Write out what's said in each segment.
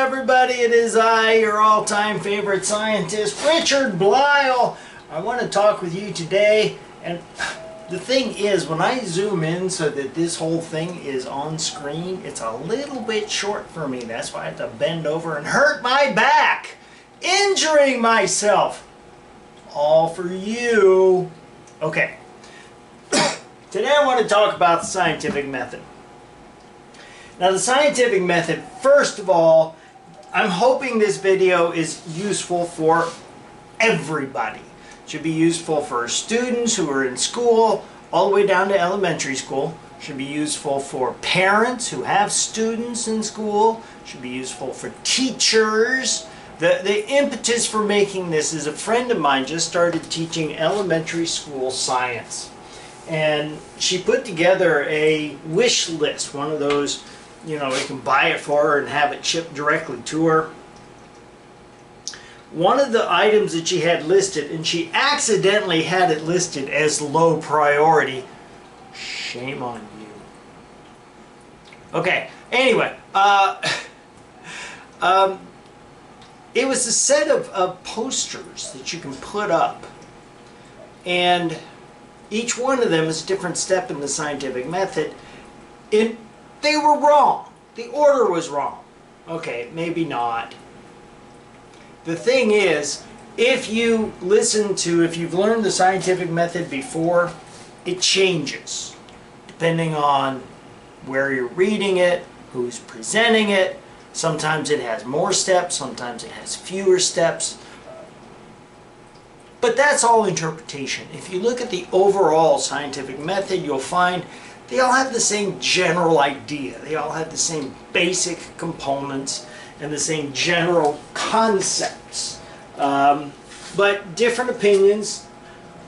everybody, it is I, your all-time favorite scientist, Richard Bleiel. I want to talk with you today, and the thing is, when I zoom in so that this whole thing is on screen, it's a little bit short for me. That's why I have to bend over and hurt my back, injuring myself. All for you. Okay. Today I want to talk about the scientific method. Now the scientific method, first of all, I'm hoping this video is useful for everybody. It should be useful for students who are in school, all the way down to elementary school. It should be useful for parents who have students in school. It should be useful for teachers. The impetus for making this is a friend of mine just started teaching elementary school science. And she put together a wish list, one of those, you know, you can buy it for her and have it shipped directly to her. One of the items that she had listed, and she accidentally had it listed as low priority. Shame on you. Okay, anyway, it was a set of posters that you can put up, and each one of them is a different step in the scientific method. They were wrong. The order was wrong. Okay, maybe not. The thing is, if you've learned the scientific method before, it changes depending on where you're reading it, who's presenting it. Sometimes it has more steps, sometimes it has fewer steps. But that's all interpretation. If you look at the overall scientific method, you'll find they all have the same general idea. They all have the same basic components and the same general concepts. But different opinions,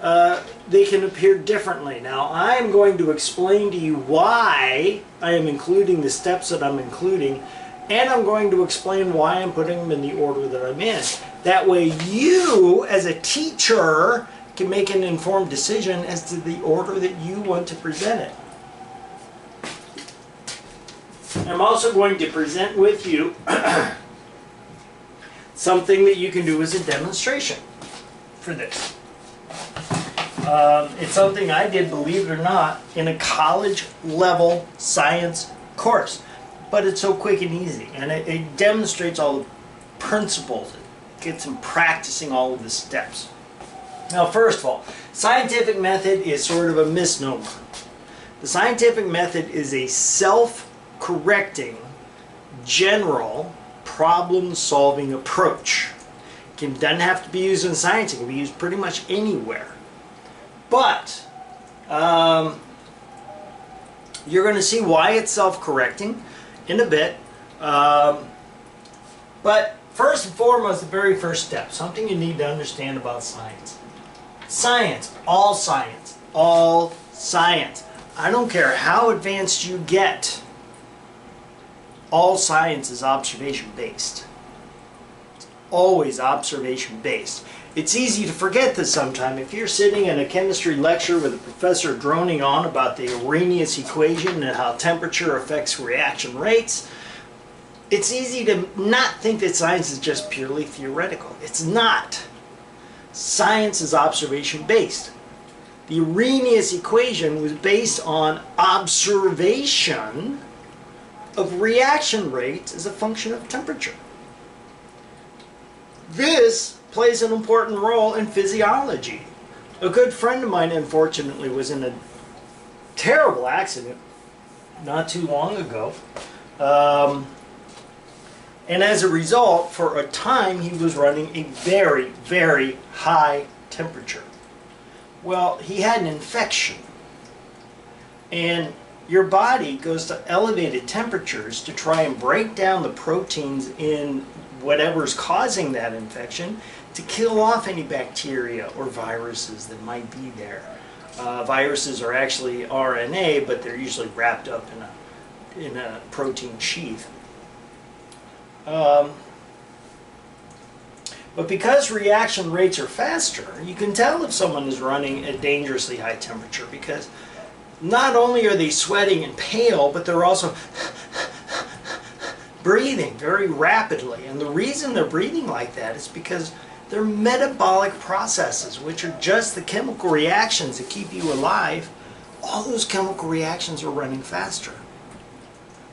they can appear differently. Now, I am going to explain to you why I am including the steps that I'm including, and I'm going to explain why I'm putting them in the order that I'm in. That way you, as a teacher, can make an informed decision as to the order that you want to present it. I'm also going to present with you something that you can do as a demonstration for this. It's something I did, believe it or not, in a college-level science course. But it's so quick and easy, and it demonstrates all the principles. It gets them practicing all of the steps. Now, first of all, scientific method is sort of a misnomer. The scientific method is a self-correcting, general, problem-solving approach. It doesn't have to be used in science. It can be used pretty much anywhere. But you're going to see why it's self-correcting in a bit. But first and foremost, the very first step, something you need to understand about science. Science, all science, all science. I don't care how advanced you get. All science is observation-based. It's always observation-based. It's easy to forget this sometime. If you're sitting in a chemistry lecture with a professor droning on about the Arrhenius equation and how temperature affects reaction rates, it's easy to not think that science is just purely theoretical. It's not. Science is observation-based. The Arrhenius equation was based on observation of reaction rates as a function of temperature. This plays an important role in physiology. A good friend of mine, unfortunately, was in a terrible accident not too long ago. And as a result, for a time, he was running a very, very high temperature. Well, he had an infection. And your body goes to elevated temperatures to try and break down the proteins in whatever's causing that infection to kill off any bacteria or viruses that might be there. Viruses are actually RNA, but they're usually wrapped up in a protein sheath. But because reaction rates are faster, you can tell if someone is running a dangerously high temperature, because not only are they sweating and pale, but they're also breathing very rapidly. And the reason they're breathing like that is because their metabolic processes, which are just the chemical reactions that keep you alive, all those chemical reactions are running faster.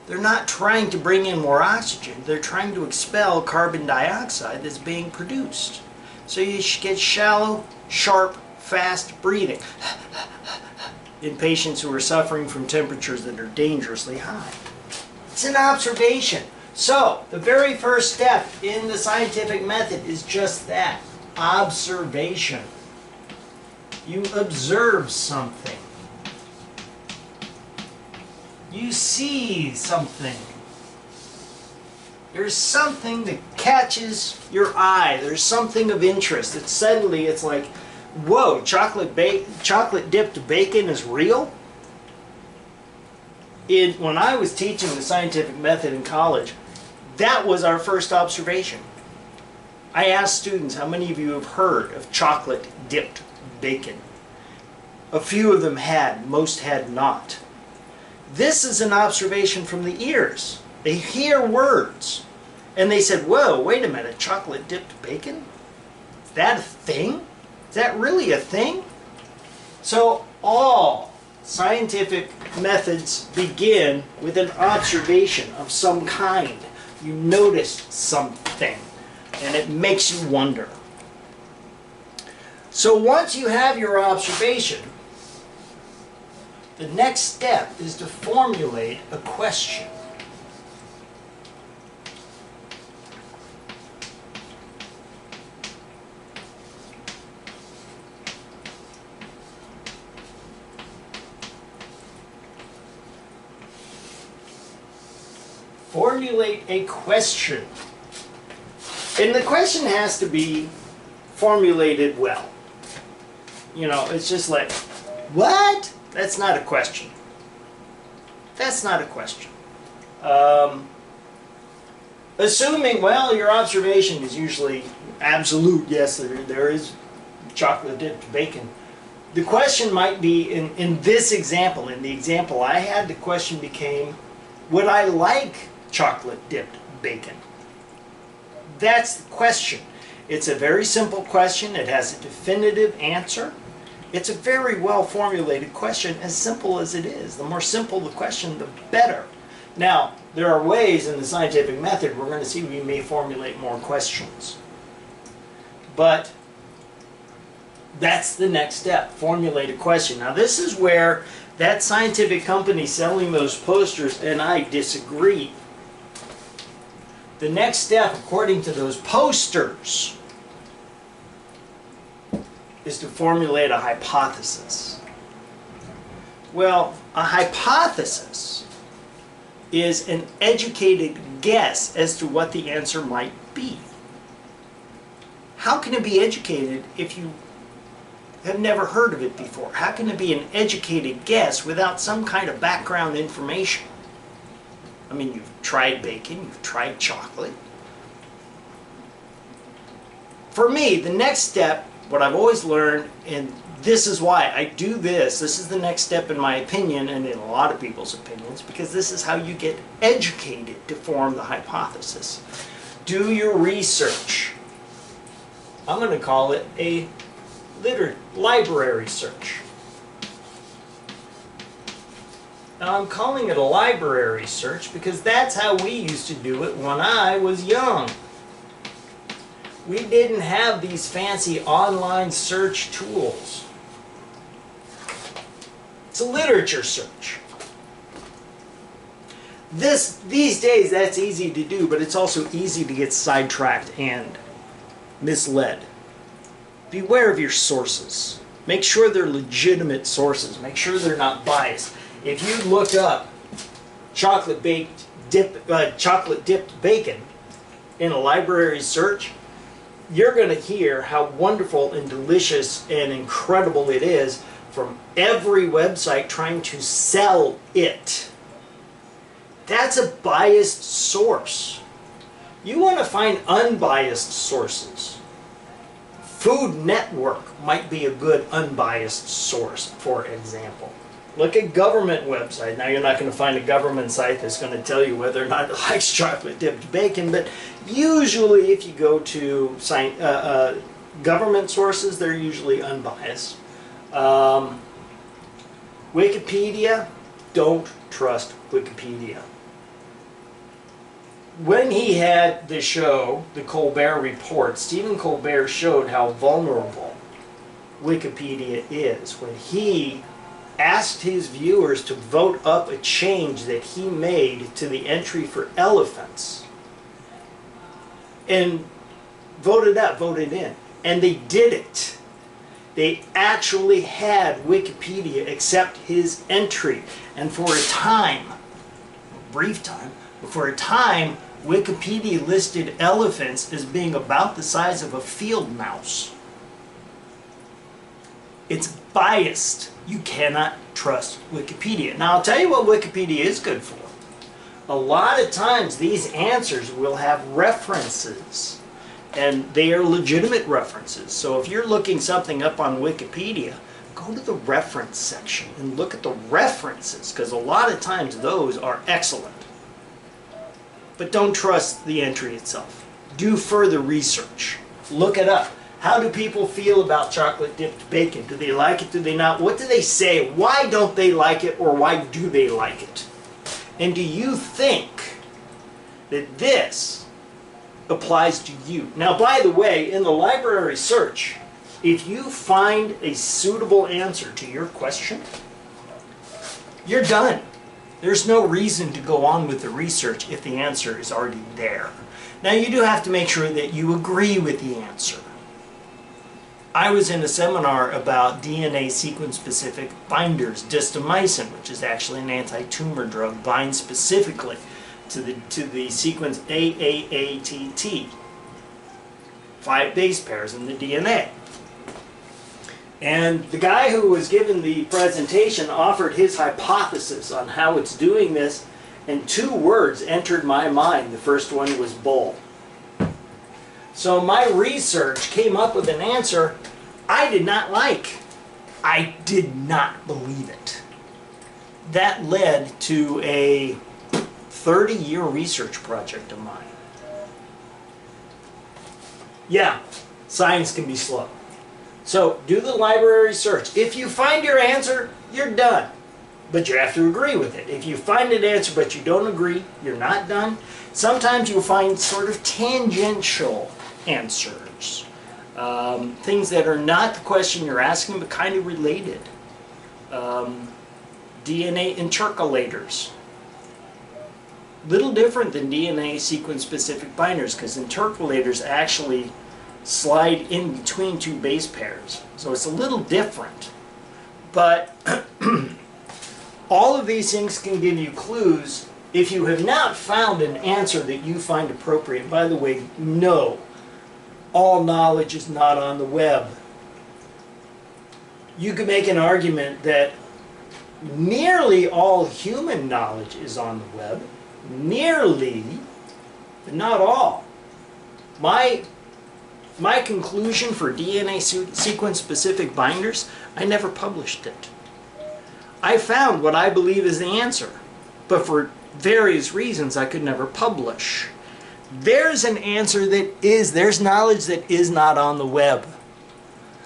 They're not trying to bring in more oxygen. They're trying to expel carbon dioxide that's being produced. So you get shallow, sharp, fast breathing in patients who are suffering from temperatures that are dangerously high. It's an observation. So the very first step in the scientific method is just that, observation. You observe something. You see something. There's something that catches your eye. There's something of interest. That suddenly it's like, whoa, chocolate dipped bacon is real? When I was teaching the scientific method in college, that was our first observation. I asked students, how many of you have heard of chocolate dipped bacon? A few of them had, most had not. This is an observation from the ears. They hear words and they said, whoa, wait a minute, chocolate dipped bacon? Is that a thing? Is that really a thing? So all scientific methods begin with an observation of some kind. You notice something and it makes you wonder. So once you have your observation, the next step is to formulate a question. Formulate a question. And the question has to be formulated well. You know, it's just like, what? That's not a question. That's not a question. Assuming, well, your observation is usually absolute. Yes, there is chocolate dipped bacon. The question might be, in this example, in the example I had, the question became, would I like chocolate dipped bacon? That's the question. It's a very simple question. It has a definitive answer. It's a very well formulated question, as simple as it is. The more simple the question, the better. Now, there are ways in the scientific method we're going to see we may formulate more questions. But that's the next step, formulate a question. Now this is where that scientific company selling those posters and I disagree. The next step, according to those posters, is to formulate a hypothesis. Well, a hypothesis is an educated guess as to what the answer might be. How can it be educated if you have never heard of it before? How can it be an educated guess without some kind of background information? I mean, you've tried bacon, you've tried chocolate. For me, the next step, what I've always learned, and this is why I do this is the next step in my opinion and in a lot of people's opinions, because this is how you get educated to form the hypothesis. Do your research. I'm going to call it a library search. Now I'm calling it a library search because that's how we used to do it when I was young. We didn't have these fancy online search tools. It's a literature search. These days that's easy to do, but it's also easy to get sidetracked and misled. Beware of your sources. Make sure they're legitimate sources. Make sure they're not biased. If you look up chocolate dipped bacon in a library search, you're going to hear how wonderful and delicious and incredible it is from every website trying to sell it. That's a biased source. You want to find unbiased sources. Food Network might be a good unbiased source, for example. Look at government website. Now you're not going to find a government site that's going to tell you whether or not it likes chocolate dipped bacon, but usually if you go to government sources, they're usually unbiased. Wikipedia, don't trust Wikipedia. When he had the show, The Colbert Report, Stephen Colbert showed how vulnerable Wikipedia is when he asked his viewers to vote up a change that he made to the entry for elephants. And voted in. And they did it. They actually had Wikipedia accept his entry. And for a time, a brief time, but for a time, Wikipedia listed elephants as being about the size of a field mouse. It's biased. You cannot trust Wikipedia. Now, I'll tell you what Wikipedia is good for. A lot of times, these answers will have references. And they are legitimate references. So if you're looking something up on Wikipedia, go to the reference section and look at the references, because a lot of times those are excellent. But don't trust the entry itself. Do further research. Look it up. How do people feel about chocolate dipped bacon? Do they like it? Do they not? What do they say? Why don't they like it, or why do they like it? And do you think that this applies to you? Now, by the way, in the library search, if you find a suitable answer to your question, you're done. There's no reason to go on with the research if the answer is already there. Now, you do have to make sure that you agree with the answer. I was in a seminar about DNA sequence-specific binders. Distomycin, which is actually an anti-tumor drug, binds specifically to the sequence AAATT, 5 base pairs in the DNA. And the guy who was given the presentation offered his hypothesis on how it's doing this, and 2 words entered my mind. The first one was bull. So my research came up with an answer I did not like. I did not believe it. That led to a 30-year research project of mine. Yeah, science can be slow. So do the library search. If you find your answer, you're done. But you have to agree with it. If you find an answer but you don't agree, you're not done. Sometimes you'll find sort of tangential answers. Things that are not the question you're asking but kind of related. DNA intercalators. Little different than DNA sequence-specific binders, because intercalators actually slide in between 2 base pairs. So it's a little different. But all of these things can give you clues. If you have not found an answer that you find appropriate, by the way, no, all knowledge is not on the web. You could make an argument that nearly all human knowledge is on the web. Nearly, but not all. My conclusion for DNA sequence-specific binders, I never published it. I found what I believe is the answer, but for various reasons I could never publish. There's an answer there's knowledge that is not on the web.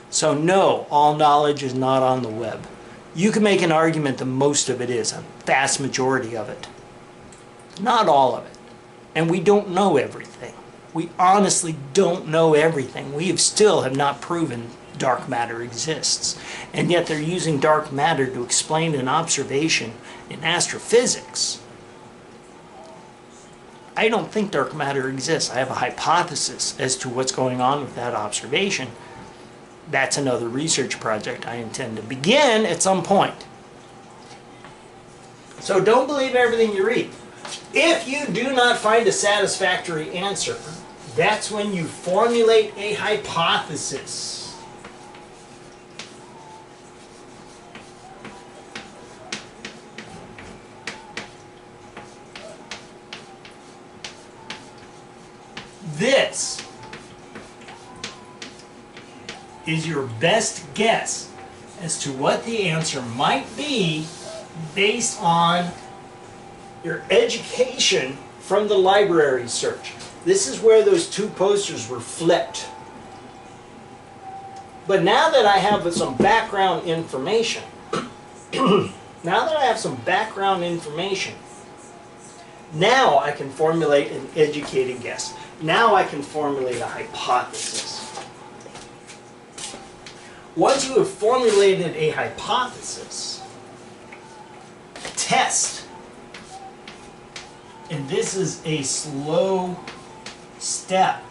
So no, all knowledge is not on the web. You can make an argument that most of it is, a vast majority of it. Not all of it. And we don't know everything. We honestly don't know everything. We still have not proven dark matter exists. And yet they're using dark matter to explain an observation in astrophysics. I don't think dark matter exists. I have a hypothesis as to what's going on with that observation. That's another research project I intend to begin at some point. So don't believe everything you read. If you do not find a satisfactory answer, that's when you formulate a hypothesis. This is your best guess as to what the answer might be based on your education from the library search. This is where those two posters were flipped. But now that I have some background information, now I can formulate an educated guess. Now I can formulate a hypothesis. Once you have formulated a hypothesis, test. And this is a slow step.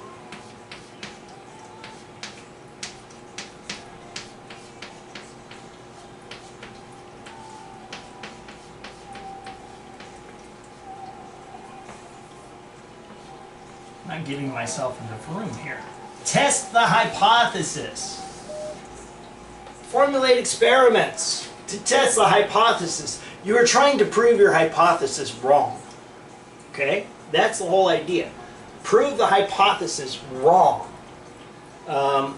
I'm getting myself into a room here. Test the hypothesis. Formulate experiments to test the hypothesis. You are trying to prove your hypothesis wrong. Okay? That's the whole idea. Prove the hypothesis wrong. I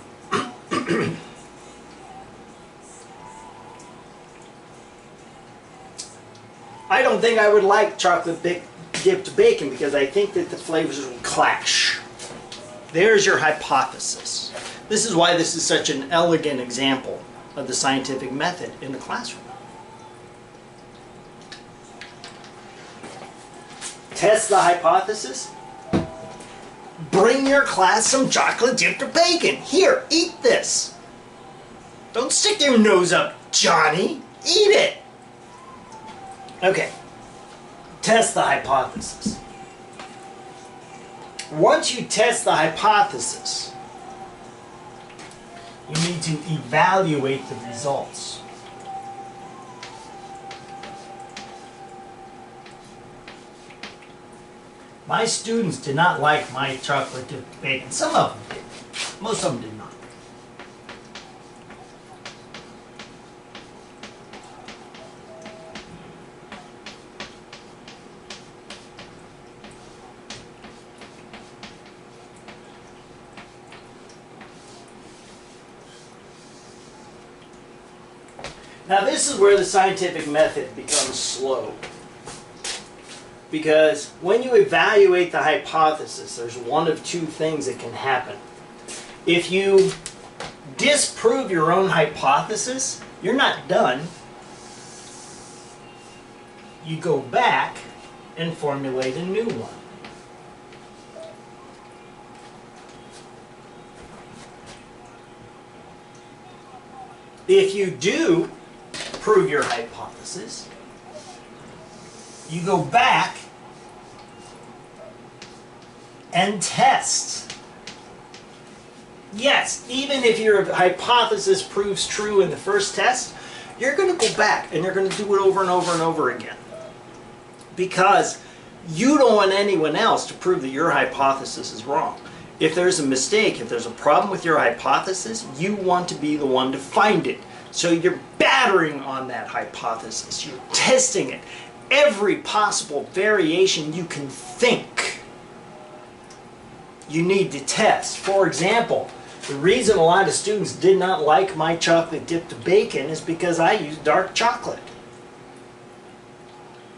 don't think I would like chocolate dipped bacon because I think that the flavors will clash. There's your hypothesis. This is why this is such an elegant example of the scientific method in the classroom. Test the hypothesis. Bring your class some chocolate dipped bacon. Here, eat this. Don't stick your nose up, Johnny. Eat it. Okay. Test the hypothesis. Once you test the hypothesis, you need to evaluate the results. My students did not like my chocolate dipped bacon. Some of them did. Most of them did not. Now this is where the scientific method becomes slow. Because when you evaluate the hypothesis, there's one of two things that can happen. If you disprove your own hypothesis, you're not done. You go back and formulate a new one. If you do prove your hypothesis, you go back and test. Yes, even if your hypothesis proves true in the first test, you're going to go back and you're going to do it over and over and over again. Because you don't want anyone else to prove that your hypothesis is wrong. If there's a mistake, if there's a problem with your hypothesis, you want to be the one to find it. So you're battering on that hypothesis. You're testing it. Every possible variation you can think, you need to test. For example, the reason a lot of students did not like my chocolate dipped bacon is because I used dark chocolate.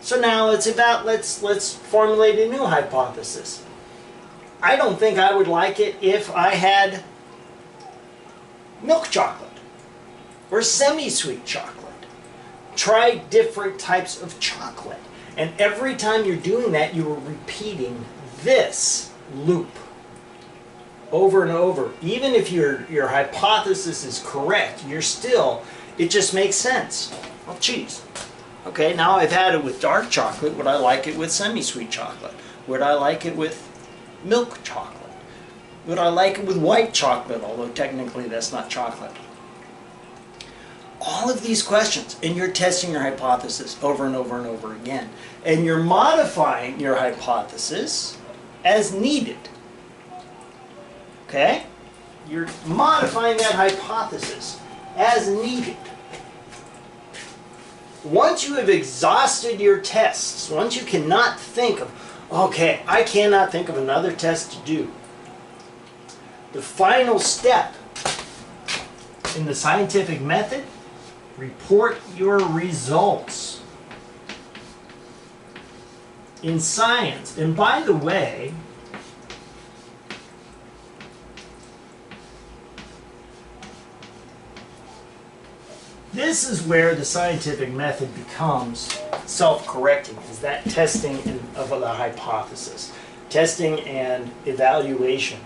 So now let's formulate a new hypothesis. I don't think I would like it if I had milk chocolate or semi-sweet chocolate. Try different types of chocolate. And every time you're doing that, you are repeating this loop over and over. Even if your hypothesis is correct, it just makes sense. Well, geez. Okay, now I've had it with dark chocolate. Would I like it with semi-sweet chocolate? Would I like it with milk chocolate? Would I like it with white chocolate, although technically that's not chocolate? All of these questions, and you're testing your hypothesis over and over and over again. And you're modifying your hypothesis as needed. Okay? You're modifying that hypothesis as needed. Once you have exhausted your tests, once you cannot think of, okay, I cannot think of another test to do, the final step in the scientific method Report your results in science. And by the way, this is where the scientific method becomes self-correcting, is that testing of the hypothesis. Testing and evaluation.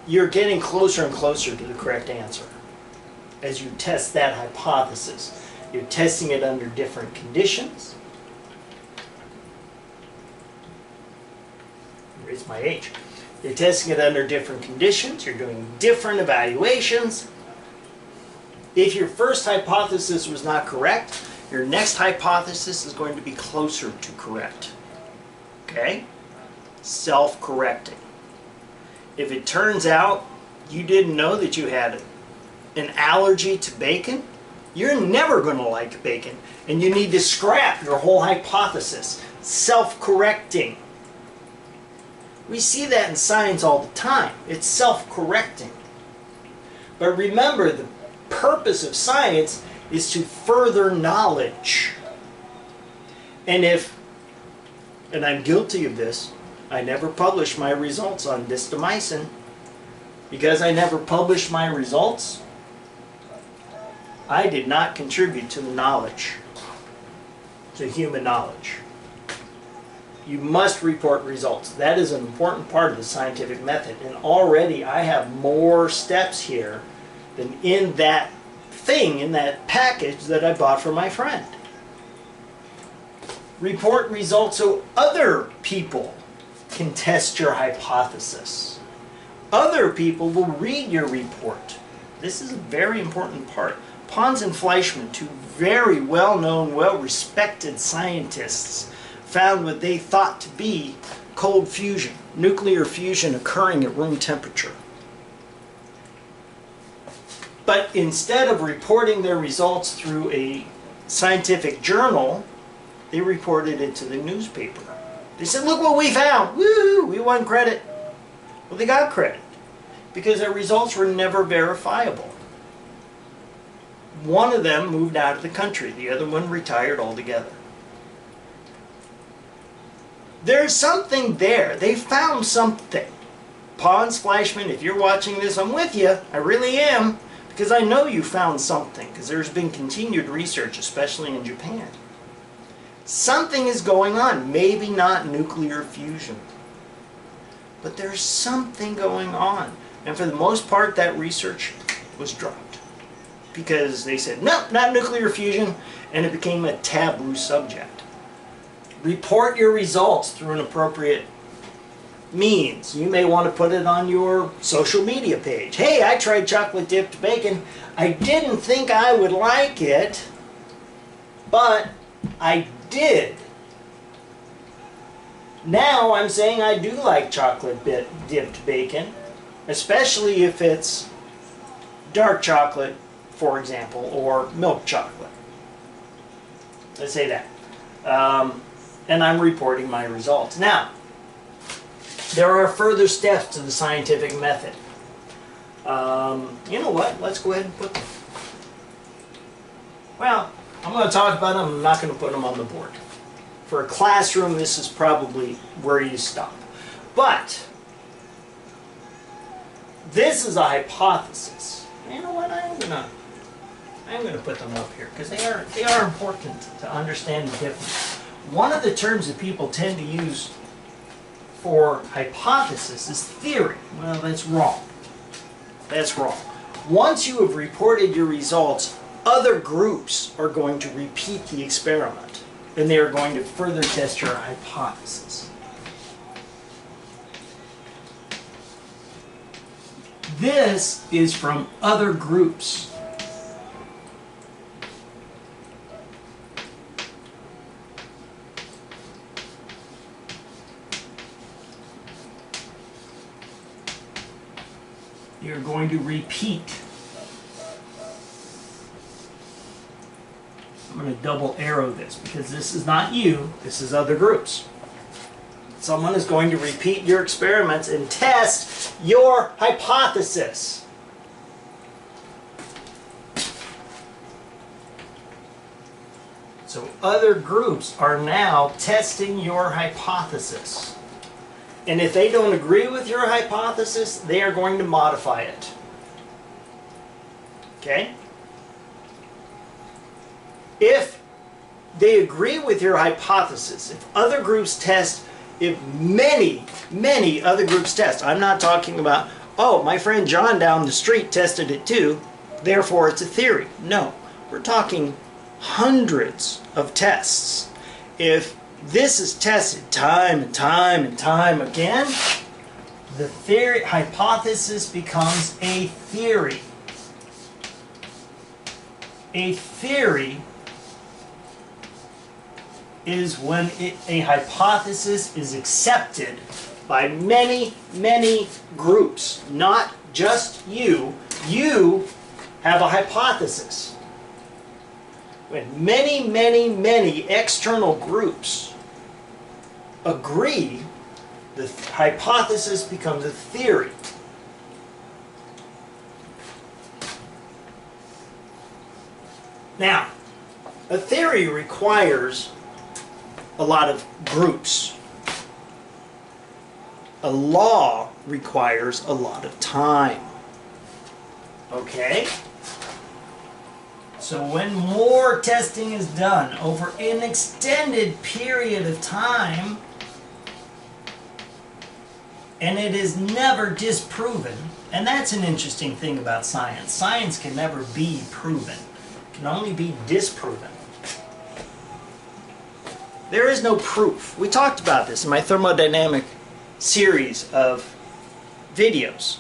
You're getting closer and closer to the correct answer as you test that hypothesis. You're testing it under different conditions. Raise my age. You're testing it under different conditions. You're doing different evaluations. If your first hypothesis was not correct, your next hypothesis is going to be closer to correct. Okay? Self-correcting. If it turns out you didn't know that you had an allergy to bacon, you're never going to like bacon, and you need to scrap your whole hypothesis. Self-correcting. We see that in science all the time. It's self-correcting. But remember, the purpose of science is to further knowledge. And I'm guilty of this, I never published my results on Vistamycin. Because I never published my results, I did not contribute to the knowledge, to human knowledge. You must report results. That is an important part of the scientific method. And already I have more steps here than in that thing, in that package that I bought for my friend. Report results so other people can test your hypothesis. Other people will read your report. This is a very important part. Pons and Fleischmann, two very well-known, well-respected scientists, found what they thought to be cold fusion, nuclear fusion occurring at room temperature. But instead of reporting their results through a scientific journal, they reported it to the newspaper. They said, look what we found! Woo! We won credit. Well, they got credit because their results were never verifiable. One of them moved out of the country. The other one retired altogether. There's something there. They found something. Pons, Fleischmann, if you're watching this, I'm with you. I really am. Because I know you found something. Because there's been continued research, especially in Japan. Something is going on. Maybe not nuclear fusion. But there's something going on. And for the most part, that research was dropped. Because they said, no, not nuclear fusion. And it became a taboo subject. Report your results through an appropriate means. You may want to put it on your social media page. Hey, I tried chocolate dipped bacon. I didn't think I would like it, but I did. Now I'm saying I do like chocolate dipped bacon, especially if it's dark chocolate, for example, or milk chocolate. Let's say that. And I'm reporting my results. Now, there are further steps to the scientific method. You know what? Let's go ahead and put them. Well, I'm going to talk about them. I'm not going to put them on the board. For a classroom, this is probably where you stop. But this is a hypothesis. You know what? I'm going to put them up here because they are important to understand the difference. One of the terms that people tend to use for hypothesis is theory. Well, that's wrong. That's wrong. Once you have reported your results, other groups are going to repeat the experiment, and they are going to further test your hypothesis. This is from other groups. You're going to repeat. I'm going to double arrow this because this is not you, this is other groups. Someone is going to repeat your experiments and test your hypothesis. So other groups are now testing your hypothesis. And if they don't agree with your hypothesis, they are going to modify it. Okay? If they agree with your hypothesis, if other groups test, if many other groups test, I'm not talking about, oh, my friend John down the street tested it too, therefore it's a theory. No, we're talking hundreds of tests. If this is tested time and time and time again, the theory hypothesis becomes a theory. A theory is when a hypothesis is accepted by many groups, not just you. You have a hypothesis. When many external groups agree, the hypothesis becomes a theory. Now, a theory requires a lot of groups. A law requires a lot of time. Okay? So when more testing is done over an extended period of time, and it is never disproven, and that's an interesting thing about science. Science can never be proven. It can only be disproven. There is no proof. We talked about this in my thermodynamic series of videos.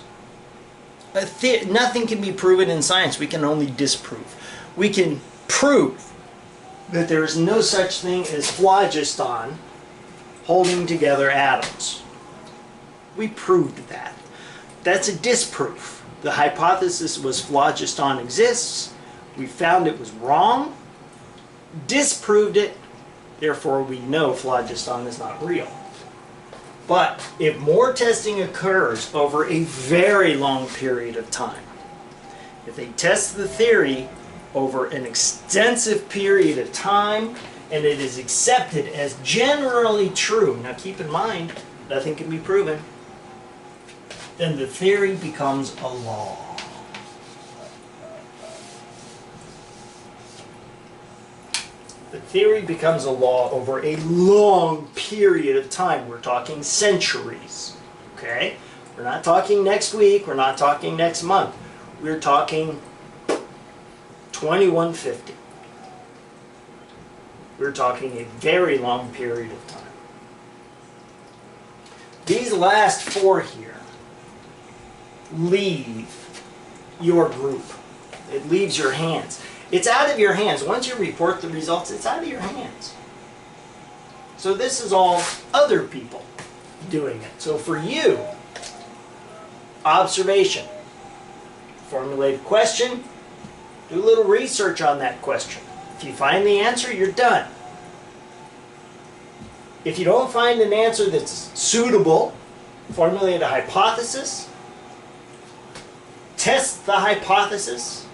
Nothing can be proven in science. We can only disprove. We can prove that there is no such thing as phlogiston holding together atoms. We proved that. That's a disproof. The hypothesis was phlogiston exists. We found it was wrong, disproved it, therefore we know phlogiston is not real. But if more testing occurs over a very long period of time, if they test the theory over an extensive period of time and it is accepted as generally true, now keep in mind, nothing can be proven, then the theory becomes a law. The theory becomes a law over a long period of time. We're talking centuries. Okay? We're not talking next week. We're not talking next month. We're talking 2150. We're talking a very long period of time. These last four here leave your group. It leaves your hands. It's out of your hands. Once you report the results, it's out of your hands. So this is all other people doing it. So for you, observation. Formulate a question. Do a little research on that question. If you find the answer, you're done. If you don't find an answer that's suitable, formulate a hypothesis. Test the hypothesis.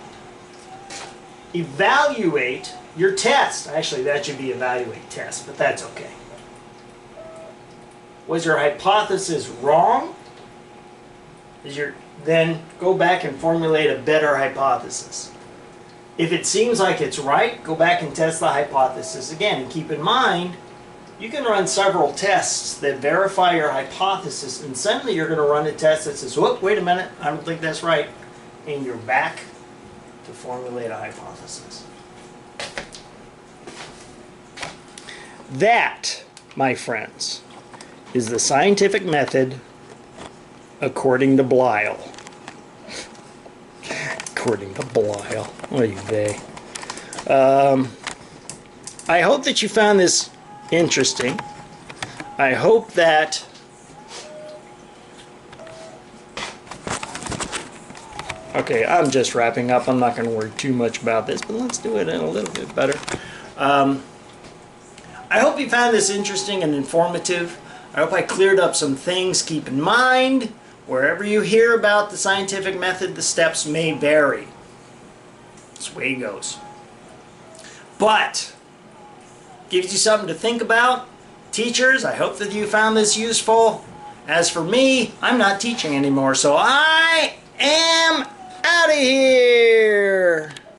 Evaluate your test. Actually, that should be evaluate test, but that's okay. Was your hypothesis wrong? Then go back and formulate a better hypothesis. If it seems like it's right, go back and test the hypothesis again. And keep in mind, you can run several tests that verify your hypothesis, and suddenly you're going to run a test that says, whoop, wait a minute, I don't think that's right. And you're back to formulate a hypothesis. That, my friends, is the scientific method according to Blyle. According to Blyle. Oy vey. I hope that you found this interesting. I hope that okay, I'm just wrapping up. I'm not going to worry too much about this, but let's do it in a little bit better. I hope you found this interesting and informative. I hope I cleared up some things. Keep in mind, wherever you hear about the scientific method, the steps may vary. That's the way it goes. But gives you something to think about. Teachers, I hope that you found this useful. As for me, I'm not teaching anymore, so I am